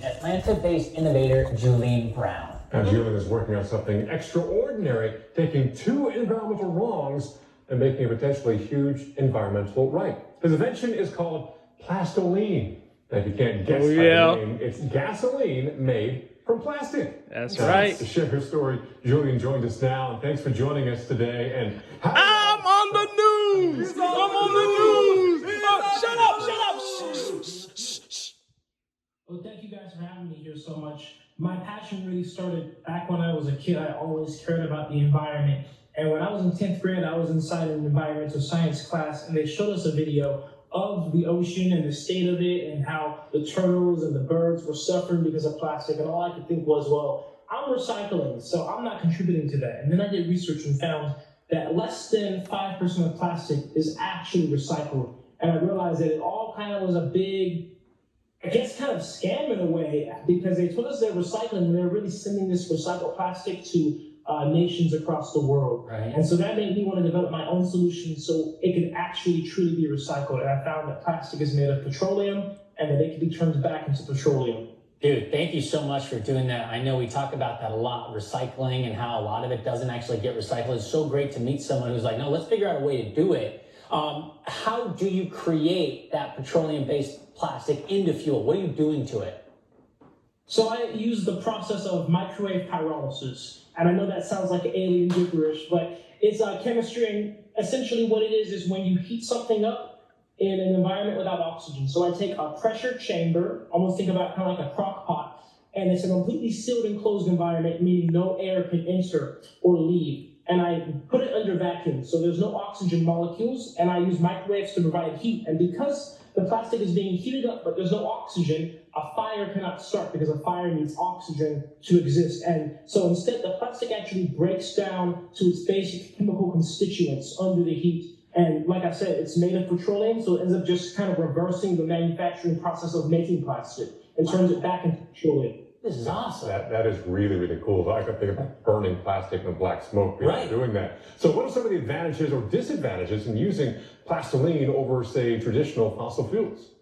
Atlanta-based innovator Julian Brown. Now, Julian is working on something extraordinary, taking two environmental wrongs and making a potentially huge environmental right. His invention is called plastoline. Now, if you can't guess by the name, it's gasoline made from plastic. That's right. To share his story, Julian joined us now, and thanks for joining us today. And I'm on the news. I'm on the news. Shut up. Shh. Well, thank you guys for having me here so much. My passion really started back when I was a kid. I always cared about the environment. And when I was in 10th grade, I was inside an environmental science class, and they showed us a video of the ocean and the state of it and how the turtles and the birds were suffering because of plastic. And all I could think was, well, I'm recycling, so I'm not contributing to that. And then I did research and found that less than 5% of plastic is actually recycled. And I realized that it all kind of was a big, I guess, kind of scam in a way, because they told us they're recycling, and they're really sending this recycled plastic to nations across the world. Right. And so that made me want to develop my own solution so it could actually truly be recycled. And I found that plastic is made of petroleum and that it can be turned back into petroleum. Dude, thank you so much for doing that. I know we talk about that a lot, recycling, and how a lot of it doesn't actually get recycled. It's so great to meet someone who's like, no, let's figure out a way to do it. How do you create that petroleum-based plastic into fuel? What are you doing to it? So I use the process of microwave pyrolysis. And I know that sounds like alien gibberish, but it's chemistry, and essentially what it is when you heat something up in an environment without oxygen. So I take a pressure chamber, almost think about kind of like a crock pot, and it's a completely sealed enclosed environment, meaning no air can enter or leave. And I put it under vacuum, so there's no oxygen molecules, and I use microwaves to provide heat. And because the plastic is being heated up, but there's no oxygen, a fire cannot start because a fire needs oxygen to exist. And so instead, the plastic actually breaks down to its basic chemical constituents under the heat. And like I said, it's made of petroleum, so it ends up just kind of reversing the manufacturing process of making plastic and turns it back into petroleum. This is awesome. That is really, really cool. I can think about burning plastic in the black smoke doing that. So what are some of the advantages or disadvantages in using plastoline over, say, traditional fossil fuels?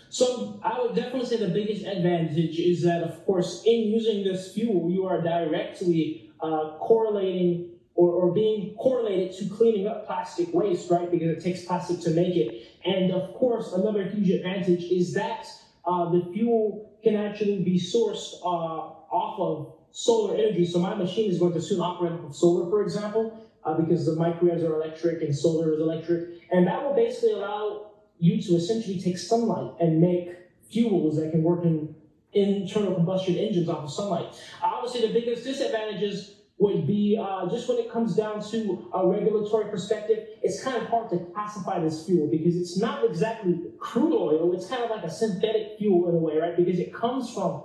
So I would definitely say the biggest advantage is that, of course, in using this fuel, you are directly correlating or being correlated to cleaning up plastic waste, right? Because it takes plastic to make it. And of course, another huge advantage is that the fuel can actually be sourced off of solar energy. So my machine is going to soon operate off of solar, for example, because the microwaves are electric and solar is electric. And that will basically allow you to essentially take sunlight and make fuels that can work in internal combustion engines off of sunlight. Obviously, the biggest disadvantages would be just when it comes down to a regulatory perspective, it's kind of hard to classify this fuel because it's not exactly crude oil. It's kind of like a synthetic fuel in a way, right? Because it comes from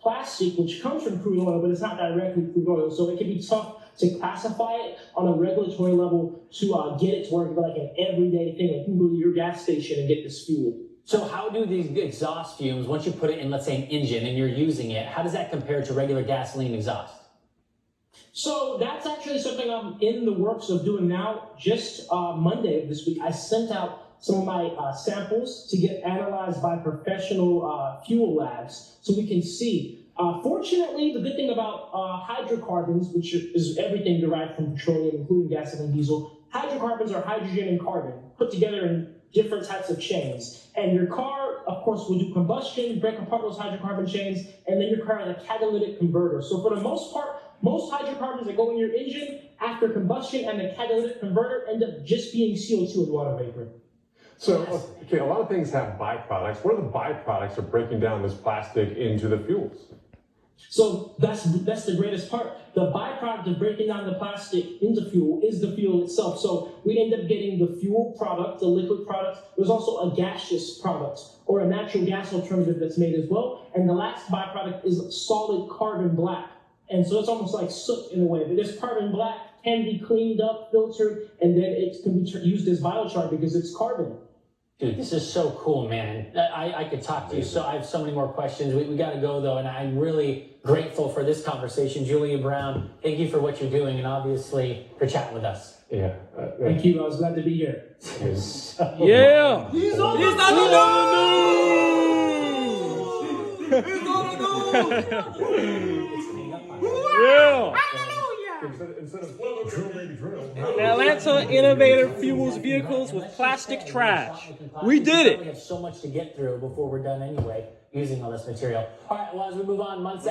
plastic, which comes from crude oil, but it's not directly crude oil. So it can be tough to classify it on a regulatory level to get it to work like an everyday thing. Like you can go to your gas station and get this fuel. So how do these exhaust fumes, once you put it in, let's say, an engine and you're using it, how does that compare to regular gasoline exhaust? So that's actually something I'm in the works of doing now. Just Monday of this week, I sent out some of my samples to get analyzed by professional fuel labs so we can see. Fortunately, the good thing about hydrocarbons, which is everything derived from petroleum, including gasoline, diesel, hydrocarbons are hydrogen and carbon put together in different types of chains. And your car, of course, will do combustion, break apart those hydrocarbon chains, and then your car has a catalytic converter. So for the most part, most hydrocarbons that go in your engine after combustion and the catalytic converter end up just being CO2 and water vapor. So, okay, a lot of things have byproducts. What are the byproducts of breaking down this plastic into the fuels? So that's the greatest part. The byproduct of breaking down the plastic into fuel is the fuel itself. So we end up getting the fuel product, the liquid product. There's also a gaseous product or a natural gas alternative that's made as well. And the last byproduct is solid carbon black. And so it's almost like soot in a way. But this carbon black can be cleaned up, filtered, and then it can be used as biochar because it's carbon. Dude, this is so cool, man. I could talk to you. So I have so many more questions. We got to go, though, and I'm really grateful for this conversation. Julian Brown, thank you for what you're doing and obviously for chatting with us. Yeah. Thank you. I was glad to be here. Yeah. He's on the news. Yeah. Instead of drill, baby, drill. Atlanta innovator fuels vehicles with plastic trash. We did We it. have so much to get through before we're done anyway, using all this material. All right, well, as we move on, months